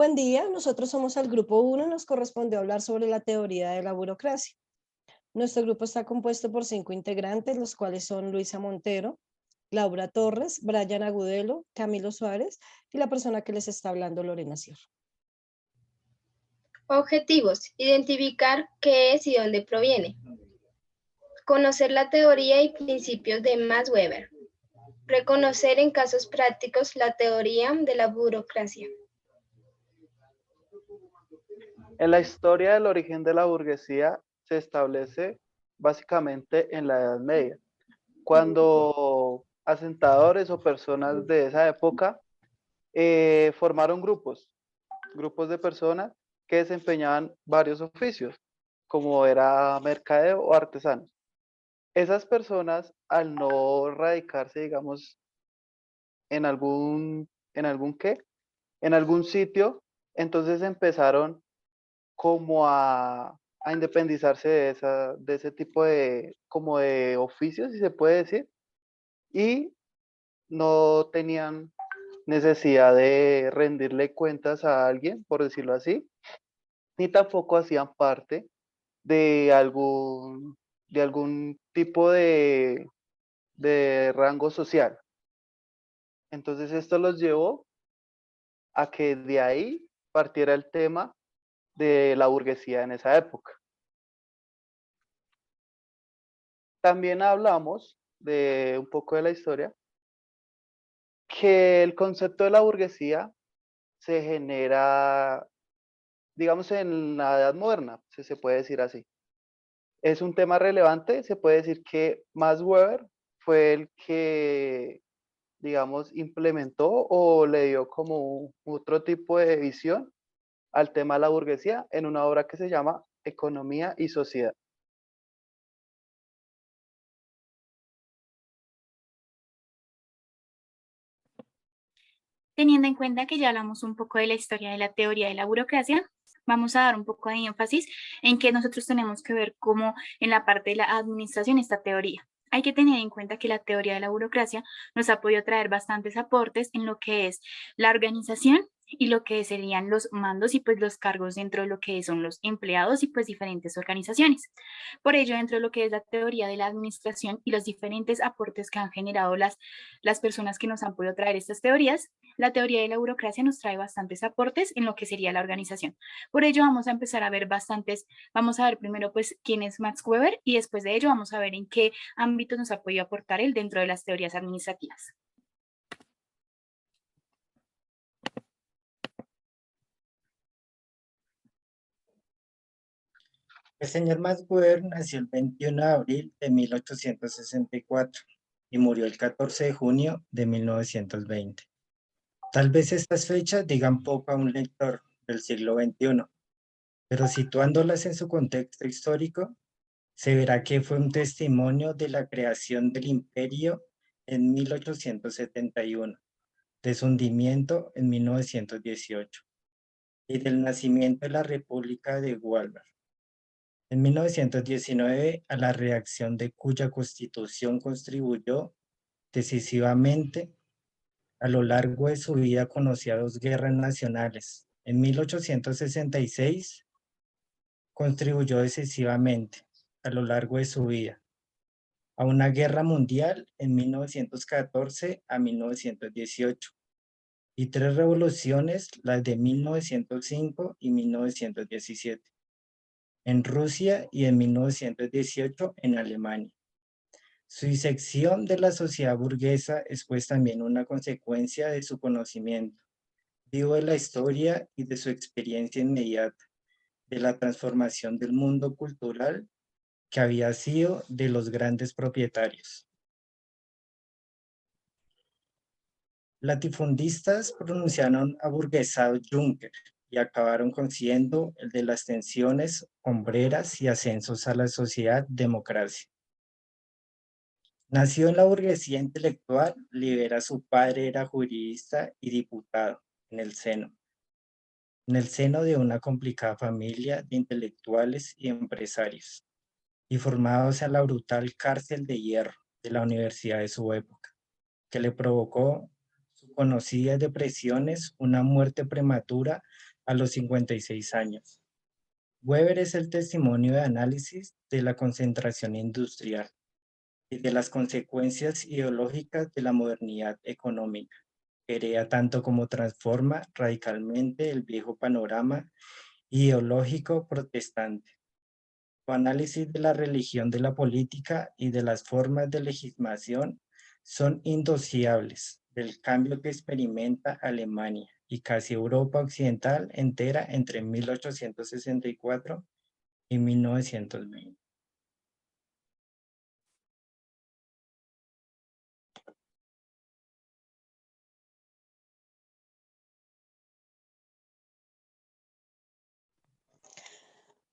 Buen día, nosotros somos el grupo 1 y nos corresponde hablar sobre la teoría de la burocracia. Nuestro grupo está compuesto por 5 integrantes, los cuales son Luisa Montero, Laura Torres, Brian Agudelo, Camilo Suárez y la persona que les está hablando, Lorena Sierra. Objetivos: identificar qué es y dónde proviene. Conocer la teoría y principios de Max Weber. Reconocer en casos prácticos la teoría de la burocracia. En la historia del origen de la burguesía se establece básicamente en la Edad Media, cuando asentadores o personas de esa época formaron grupos de personas que desempeñaban varios oficios, como era mercadeo o artesanos. Esas personas, al no radicarse, digamos, en en algún sitio, entonces empezaron como a independizarse de ese tipo como de oficios, si se puede decir, y no tenían necesidad de rendirle cuentas a alguien, por decirlo así, ni tampoco hacían parte de de algún tipo de rango social. Entonces esto los llevó a que de ahí partiera el tema de la burguesía en esa época. También hablamos de un poco de la historia, que el concepto de la burguesía se genera, digamos, en la Edad Moderna, si se puede decir así. Es un tema relevante, se puede decir que Max Weber fue el que, digamos, implementó o le dio como otro tipo de visión al tema de la burguesía en una obra que se llama Economía y Sociedad. Teniendo en cuenta que ya hablamos un poco de la historia de la teoría de la burocracia, vamos a dar un poco de énfasis en que nosotros tenemos que ver cómo en la parte de la administración esta teoría. Hay que tener en cuenta que la teoría de la burocracia nos ha podido traer bastantes aportes en lo que es la organización y lo que serían los mandos y pues los cargos dentro de lo que son los empleados y pues diferentes organizaciones. Por ello, dentro de lo que es la teoría de la administración y los diferentes aportes que han generado las personas que nos han podido traer estas teorías, la teoría de la burocracia nos trae bastantes aportes en lo que sería la organización. Por ello vamos a empezar a ver vamos a ver primero pues quién es Max Weber y después de ello vamos a ver en qué ámbitos nos ha podido aportar él dentro de las teorías administrativas. El señor Max Weber nació el 21 de abril de 1864 y murió el 14 de junio de 1920. Tal vez estas fechas digan poco a un lector del siglo XXI, pero situándolas en su contexto histórico, se verá que fue un testimonio de la creación del imperio en 1871, de su hundimiento en 1918 y del nacimiento de la República de Weimar en 1919, a la redacción de cuya constitución contribuyó decisivamente. A lo largo de su vida conoció dos guerras nacionales. En 1866 contribuyó decisivamente a lo largo de su vida a una guerra mundial en 1914 a 1918 y tres revoluciones, las de 1905 y 1917, en Rusia y en 1918 en Alemania. Su disección de la sociedad burguesa es pues también una consecuencia de su conocimiento vivo de la historia y de su experiencia inmediata de la transformación del mundo cultural que había sido de los grandes propietarios. Latifundistas pronunciaron aburguesado Juncker y acabaron consiguiendo el de las tensiones hombreras y ascensos a la sociedad democracia. Nació en la burguesía intelectual, Libera su padre era jurista y diputado en el seno de una complicada familia de intelectuales y empresarios, y formados en la brutal cárcel de hierro de la universidad de su época, que le provocó sus conocidas depresiones, una muerte prematura a los 56 años. Weber es el testimonio de análisis de la concentración industrial y de las consecuencias ideológicas de la modernidad económica. Crea tanto como transforma radicalmente el viejo panorama ideológico protestante. Su análisis de la religión de la política y de las formas de legitimación son indociables del cambio que experimenta Alemania y casi Europa occidental entera entre 1864 y 1920.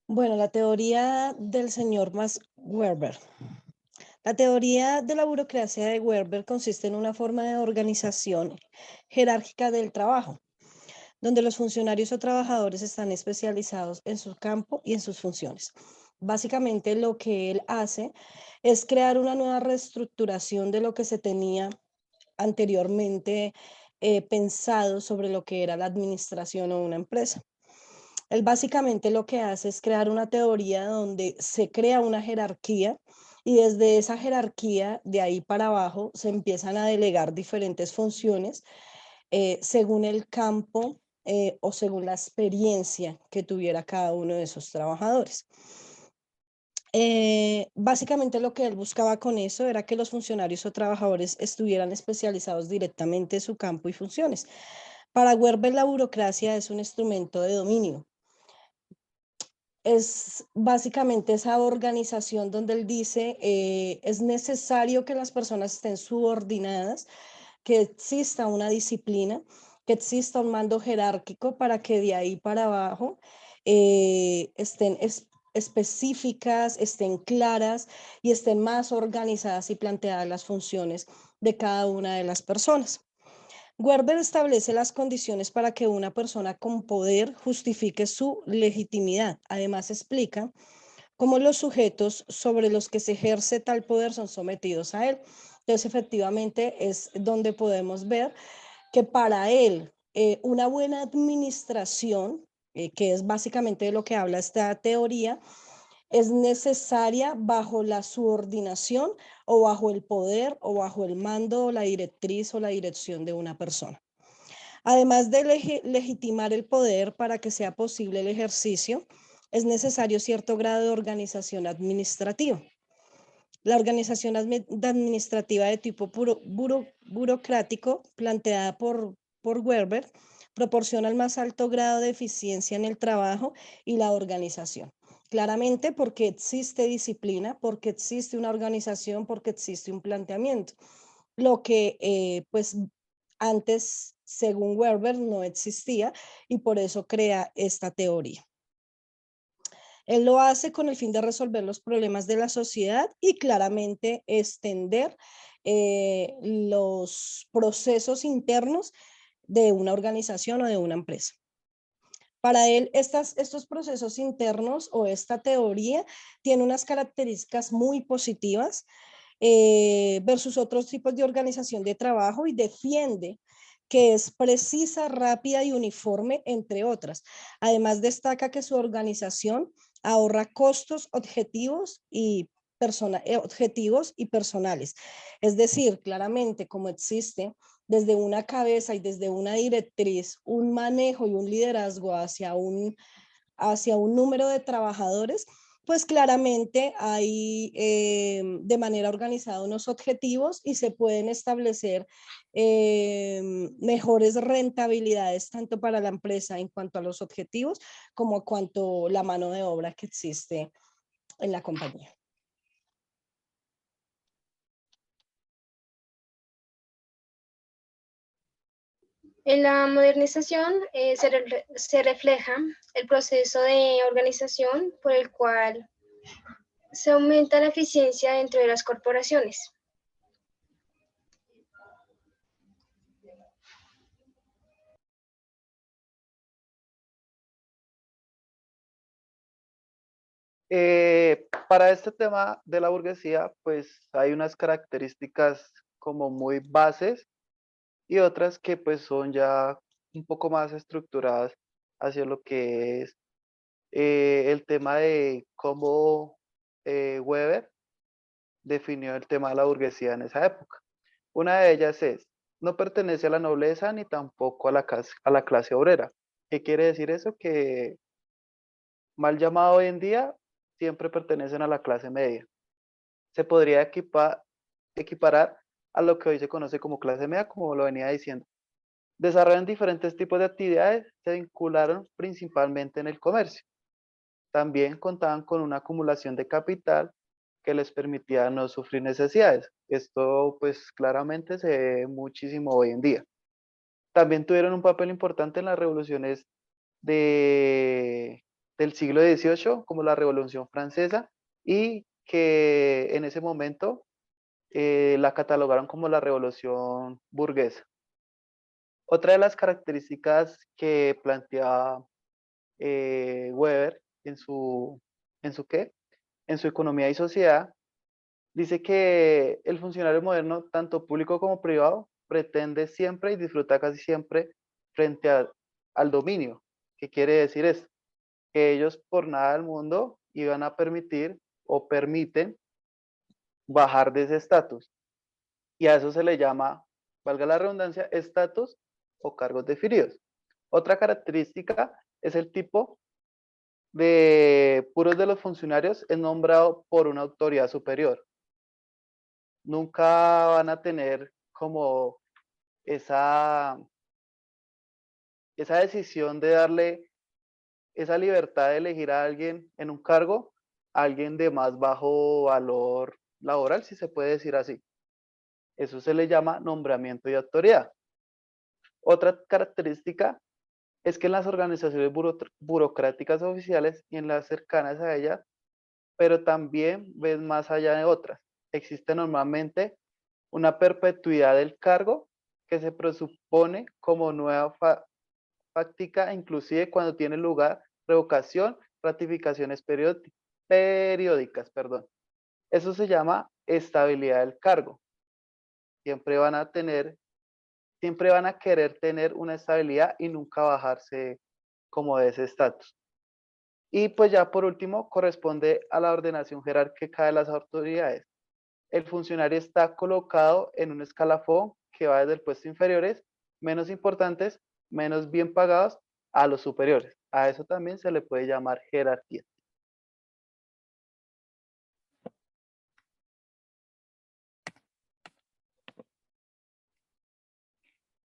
Bueno, la teoría del señor Max Weber. La teoría de la burocracia de Weber consiste en una forma de organización jerárquica del trabajo, donde los funcionarios o trabajadores están especializados en su campo y en sus funciones. Básicamente lo que él hace es crear una nueva reestructuración de lo que se tenía anteriormente pensado sobre lo que era la administración o una empresa. Él básicamente lo que hace es crear una teoría donde se crea una jerarquía y desde esa jerarquía, de ahí para abajo, se empiezan a delegar diferentes funciones según el campo o según la experiencia que tuviera cada uno de esos trabajadores. Básicamente lo que él buscaba con eso era que los funcionarios o trabajadores estuvieran especializados directamente en su campo y funciones. Para Weber, la burocracia es un instrumento de dominio. Es básicamente esa organización donde él dice es necesario que las personas estén subordinadas, que exista una disciplina, que exista un mando jerárquico para que de ahí para abajo estén específicas, estén claras y estén más organizadas y planteadas las funciones de cada una de las personas. Weber establece las condiciones para que una persona con poder justifique su legitimidad. Además, explica cómo los sujetos sobre los que se ejerce tal poder son sometidos a él. Entonces, efectivamente, es donde podemos ver que para él una buena administración, que es básicamente de lo que habla esta teoría, es necesaria bajo la subordinación o bajo el poder o bajo el mando o la directriz o la dirección de una persona. Además de legitimar el poder para que sea posible el ejercicio, es necesario cierto grado de organización administrativa. La organización administrativa de tipo burocrático planteada por Weber proporciona el más alto grado de eficiencia en el trabajo y la organización. Claramente porque existe disciplina, porque existe una organización, porque existe un planteamiento. Lo que pues antes, según Weber, no existía y por eso crea esta teoría. Él lo hace con el fin de resolver los problemas de la sociedad y claramente extender los procesos internos de una organización o de una empresa. Para él, estos procesos internos o esta teoría tiene unas características muy positivas versus otros tipos de organización de trabajo y defiende que es precisa, rápida y uniforme, entre otras. Además, destaca que su organización ahorra costos objetivos y personales. Es decir, claramente, como existe desde una cabeza y desde una directriz, un manejo y un liderazgo hacia un número de trabajadores, pues claramente hay de manera organizada unos objetivos y se pueden establecer mejores rentabilidades tanto para la empresa en cuanto a los objetivos como en cuanto a la mano de obra que existe en la compañía. En la modernización se refleja el proceso de organización por el cual se aumenta la eficiencia dentro de las corporaciones. Para este tema de la burguesía, pues hay unas características como muy bases y otras que pues son ya un poco más estructuradas hacia lo que es el tema de cómo Weber definió el tema de la burguesía en esa época. Una de ellas es, no pertenece a la nobleza ni tampoco a la clase obrera. ¿Qué quiere decir eso? Que mal llamado hoy en día, siempre pertenecen a la clase media. Se podría equiparar a lo que hoy se conoce como clase media, como lo venía diciendo. Desarrollan diferentes tipos de actividades, se vincularon principalmente en el comercio. También contaban con una acumulación de capital que les permitía no sufrir necesidades. Esto pues claramente se ve muchísimo hoy en día. También tuvieron un papel importante en las revoluciones del siglo XVIII, como la Revolución Francesa, y que en ese momento la catalogaron como la Revolución Burguesa. Otra de las características que planteaba Weber en su economía y sociedad, dice que el funcionario moderno, tanto público como privado, pretende siempre y disfruta casi siempre frente al dominio. ¿Qué quiere decir esto? Que ellos por nada del mundo iban a permitir o permiten bajar de ese estatus. Y a eso se le llama, valga la redundancia, estatus o cargos definidos. Otra característica es el tipo de puros de los funcionarios es nombrado por una autoridad superior. Nunca van a tener como esa decisión de darle esa libertad de elegir a alguien en un cargo, a alguien de más bajo valor laboral, si se puede decir así. Eso se le llama nombramiento y autoridad. Otra característica es que en las organizaciones burocráticas oficiales y en las cercanas a ellas, pero también ves más allá de otras. Existe normalmente una perpetuidad del cargo que se presupone como nueva fáctica, inclusive cuando tiene lugar revocación, ratificaciones periódicas. Eso se llama estabilidad del cargo. Siempre van a querer tener una estabilidad y nunca bajarse como de ese estatus. Y pues ya por último, corresponde a la ordenación jerárquica de las autoridades. El funcionario está colocado en un escalafón que va desde el puesto inferiores, menos importantes, menos bien pagados, a los superiores. A eso también se le puede llamar jerarquía.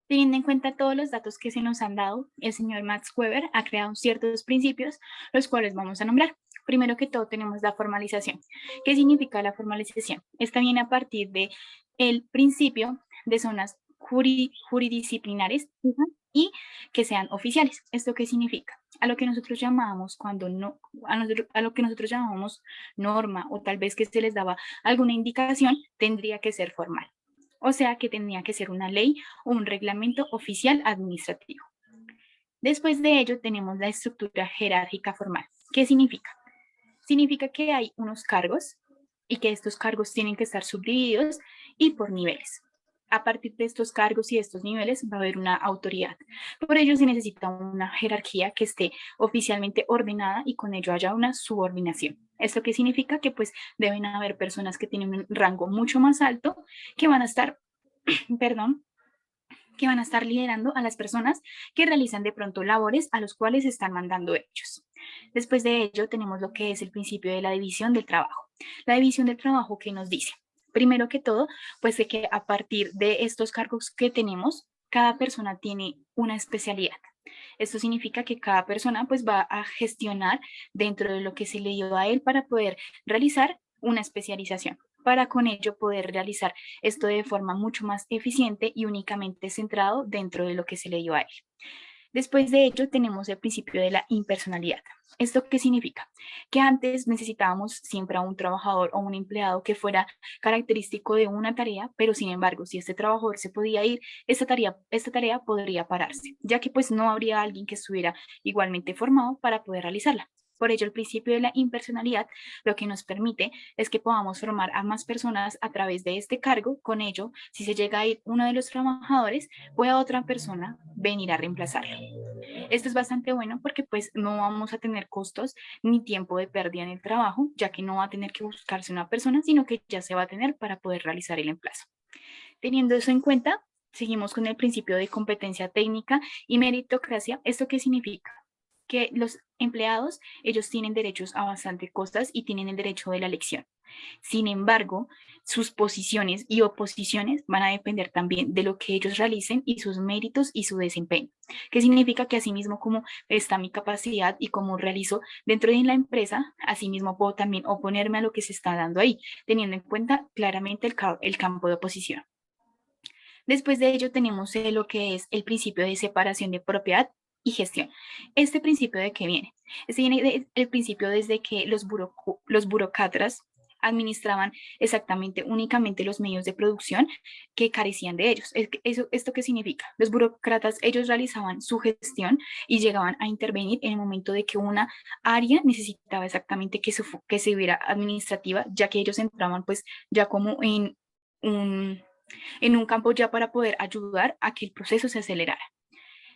Teniendo en cuenta todos los datos que se nos han dado, el señor Max Weber ha creado ciertos principios, los cuales vamos a nombrar. Primero que todo tenemos la formalización. ¿Qué significa la formalización? Esta viene a partir del principio de zonas juridisciplinares y que sean oficiales. ¿Esto qué significa? A lo que nosotros llamamos a lo que nosotros llamamos norma, o tal vez que se les daba alguna indicación, tendría que ser formal. O sea que tenía que ser una ley o un reglamento oficial administrativo. Después de ello tenemos la estructura jerárquica formal. ¿Qué significa? Significa que hay unos cargos y que estos cargos tienen que estar subdivididos y por niveles. A partir de estos cargos y estos niveles va a haber una autoridad. Por ello se necesita una jerarquía que esté oficialmente ordenada y con ello haya una subordinación. ¿Esto qué significa? Que pues deben haber personas que tienen un rango mucho más alto que van a estar, que van a estar liderando a las personas que realizan de pronto labores a los cuales están mandando ellos. Después de ello tenemos lo que es el principio de la división del trabajo. La división del trabajo, ¿qué nos dice? Primero que todo, pues de que a partir de estos cargos que tenemos, cada persona tiene una especialidad. Esto significa que cada persona pues va a gestionar dentro de lo que se le dio a él para poder realizar una especialización, para con ello poder realizar esto de forma mucho más eficiente y únicamente centrado dentro de lo que se le dio a él. Después de ello tenemos el principio de la impersonalidad. ¿Esto qué significa? Que antes necesitábamos siempre a un trabajador o un empleado que fuera característico de una tarea, pero sin embargo, si este trabajador se podía ir, esta tarea podría pararse, ya que pues no habría alguien que estuviera igualmente formado para poder realizarla. Por ello, el principio de la impersonalidad lo que nos permite es que podamos formar a más personas a través de este cargo. Con ello, si se llega a ir uno de los trabajadores, pueda otra persona venir a reemplazarlo. Esto es bastante bueno porque pues no vamos a tener costos ni tiempo de pérdida en el trabajo, ya que no va a tener que buscarse una persona, sino que ya se va a tener para poder realizar el emplazo. Teniendo eso en cuenta, seguimos con el principio de competencia técnica y meritocracia. ¿Esto qué significa? Que los empleados, ellos tienen derechos a bastante cosas y tienen el derecho de la elección. Sin embargo, sus posiciones y oposiciones van a depender también de lo que ellos realicen y sus méritos y su desempeño. ¿Qué significa? Que asimismo como está mi capacidad y cómo realizo dentro de la empresa, asimismo puedo también oponerme a lo que se está dando ahí, teniendo en cuenta claramente el campo de oposición. Después de ello tenemos lo que es el principio de separación de propiedad y gestión. ¿Este principio de qué viene? Este viene del principio desde que los burócratas administraban exactamente únicamente los medios de producción que carecían de ellos. ¿Esto qué significa? Los burócratas, ellos realizaban su gestión y llegaban a intervenir en el momento de que una área necesitaba exactamente que se hubiera administrativa, ya que ellos entraban pues ya como en un campo ya para poder ayudar a que el proceso se acelerara.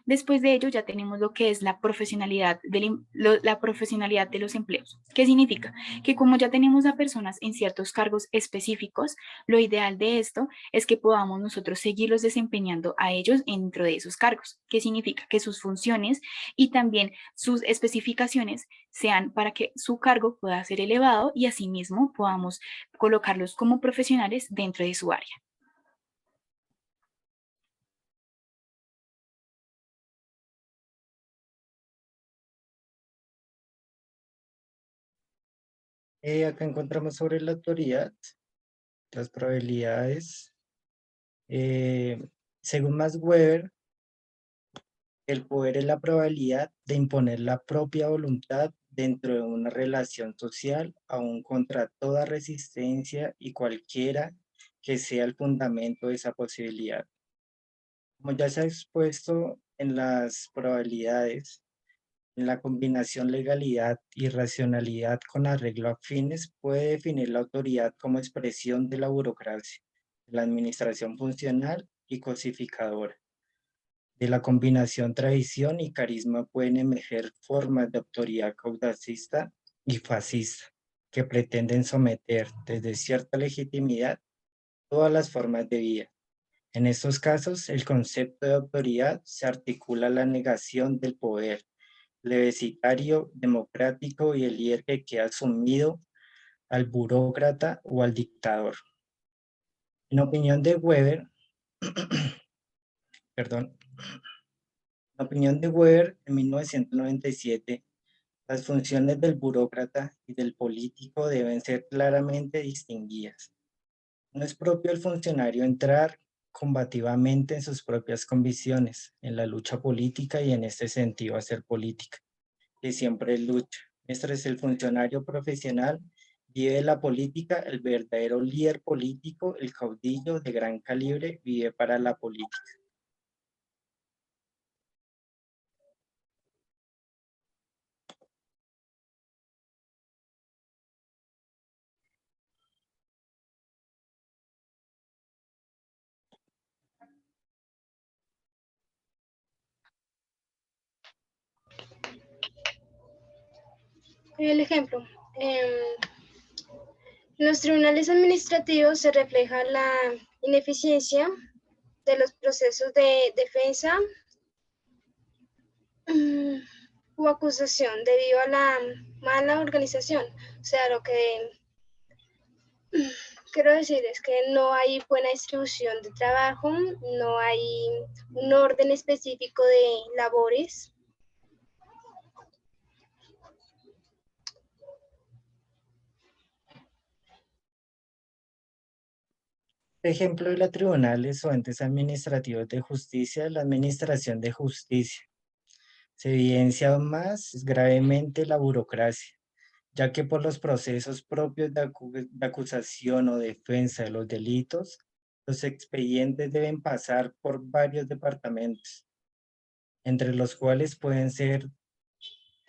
Después de ello ya tenemos lo que es la profesionalidad de los empleos. ¿Qué significa? Que como ya tenemos a personas en ciertos cargos específicos, lo ideal de esto es que podamos nosotros seguirlos desempeñando a ellos dentro de esos cargos. ¿Qué significa? Que sus funciones y también sus especificaciones sean para que su cargo pueda ser elevado y asimismo podamos colocarlos como profesionales dentro de su área. Acá encontramos sobre la autoridad, las probabilidades. Según Max Weber, el poder es la probabilidad de imponer la propia voluntad dentro de una relación social, aun contra toda resistencia y cualquiera que sea el fundamento de esa posibilidad. Como ya se ha expuesto en las probabilidades, en la combinación legalidad y racionalidad con arreglo a fines puede definir la autoridad como expresión de la burocracia, de la administración funcional y cosificadora. De la combinación tradición y carisma pueden emerger formas de autoridad caudacista y fascista que pretenden someter desde cierta legitimidad todas las formas de vida. En estos casos, el concepto de autoridad se articula a la negación del poder plebiscitario, democrático y el líder que queda sumido al burócrata o al dictador. En opinión de Weber, perdón, en opinión de Weber, en 1997, las funciones del burócrata y del político deben ser claramente distinguidas. No es propio al funcionario entrar combativamente en sus propias convicciones, en la lucha política y en este sentido hacer política, que siempre es lucha. Mientras el funcionario profesional vive la política, el verdadero líder político, el caudillo de gran calibre, vive para la política. El ejemplo. En los tribunales administrativos se refleja la ineficiencia de los procesos de defensa o acusación debido a la mala organización. O sea, lo que quiero decir es que no hay buena distribución de trabajo, no hay un orden específico de labores. Ejemplo de los tribunales o entes administrativos de justicia, la administración de justicia. Se evidencia aún más gravemente la burocracia, ya que por los procesos propios de acusación o defensa de los delitos, los expedientes deben pasar por varios departamentos, entre los cuales pueden ser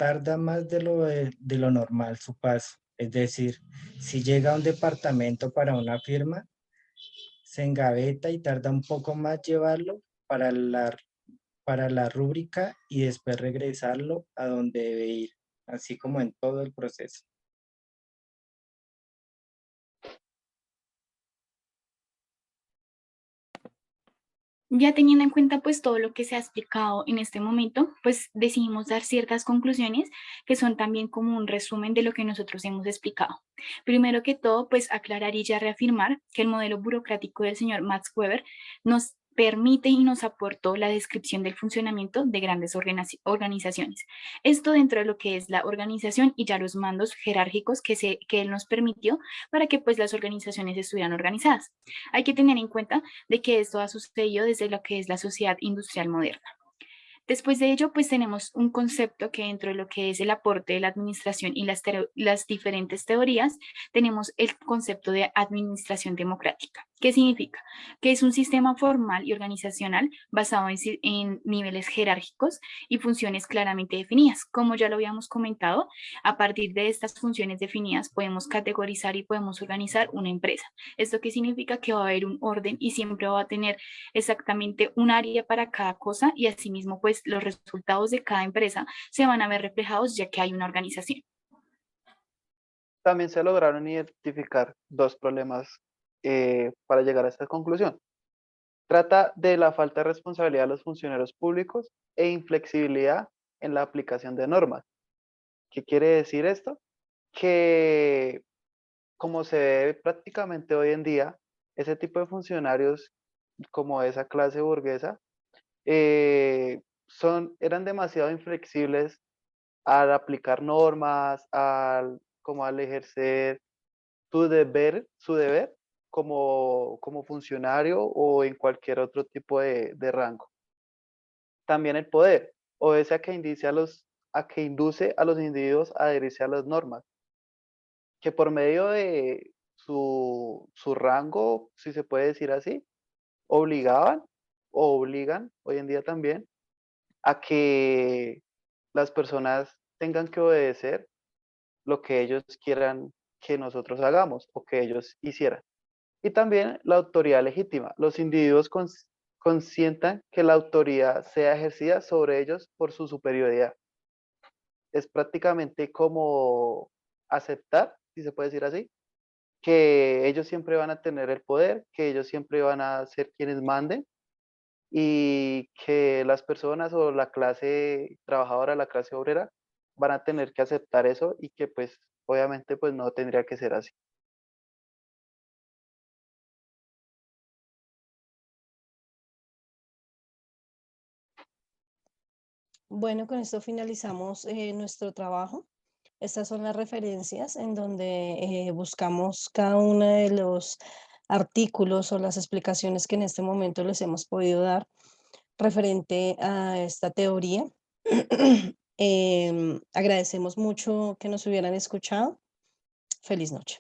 tarda más de lo normal su paso. Es decir, si llega a un departamento para una firma, se engaveta y tarda un poco más llevarlo para la rúbrica y después regresarlo a donde debe ir, así como en todo el proceso. Ya teniendo en cuenta pues todo lo que se ha explicado en este momento, pues decidimos dar ciertas conclusiones que son también como un resumen de lo que nosotros hemos explicado. Primero que todo, pues aclarar y ya reafirmar que el modelo burocrático del señor Max Weber nos permite y nos aportó la descripción del funcionamiento de grandes organizaciones. Esto dentro de lo que es la organización y ya los mandos jerárquicos que él nos permitió para que pues las organizaciones estuvieran organizadas. Hay que tener en cuenta de que esto ha sucedido desde lo que es la sociedad industrial moderna. Después de ello, pues tenemos un concepto que dentro de lo que es el aporte de la administración y las diferentes teorías, tenemos el concepto de administración democrática. ¿Qué significa? Que es un sistema formal y organizacional basado en niveles jerárquicos y funciones claramente definidas. Como ya lo habíamos comentado, a partir de estas funciones definidas podemos categorizar y podemos organizar una empresa. ¿Esto qué significa? Que va a haber un orden y siempre va a tener exactamente un área para cada cosa y asimismo pues los resultados de cada empresa se van a ver reflejados ya que hay una organización. También se lograron identificar dos problemas para llegar a esta conclusión. Trata de la falta de responsabilidad de los funcionarios públicos e inflexibilidad en la aplicación de normas. ¿Qué quiere decir esto? Que como se ve prácticamente hoy en día, ese tipo de funcionarios como esa clase burguesa eran demasiado inflexibles al aplicar normas, como al ejercer su deber como funcionario o en cualquier otro tipo de rango. También el poder obedece a que induce a los individuos a adherirse a las normas, que por medio de su rango, si se puede decir así, obligaban o obligan hoy en día también a que las personas tengan que obedecer lo que ellos quieran que nosotros hagamos o que ellos hicieran. Y también la autoridad legítima. Los individuos consientan que la autoridad sea ejercida sobre ellos por su superioridad. Es prácticamente como aceptar, si se puede decir así, que ellos siempre van a tener el poder, que ellos siempre van a ser quienes manden y que las personas o la clase trabajadora, la clase obrera, van a tener que aceptar eso y que pues obviamente pues no tendría que ser así. Bueno, con esto finalizamos nuestro trabajo. Estas son las referencias en donde buscamos cada uno de los artículos o las explicaciones que en este momento les hemos podido dar referente a esta teoría. Agradecemos mucho que nos hubieran escuchado. Feliz noche.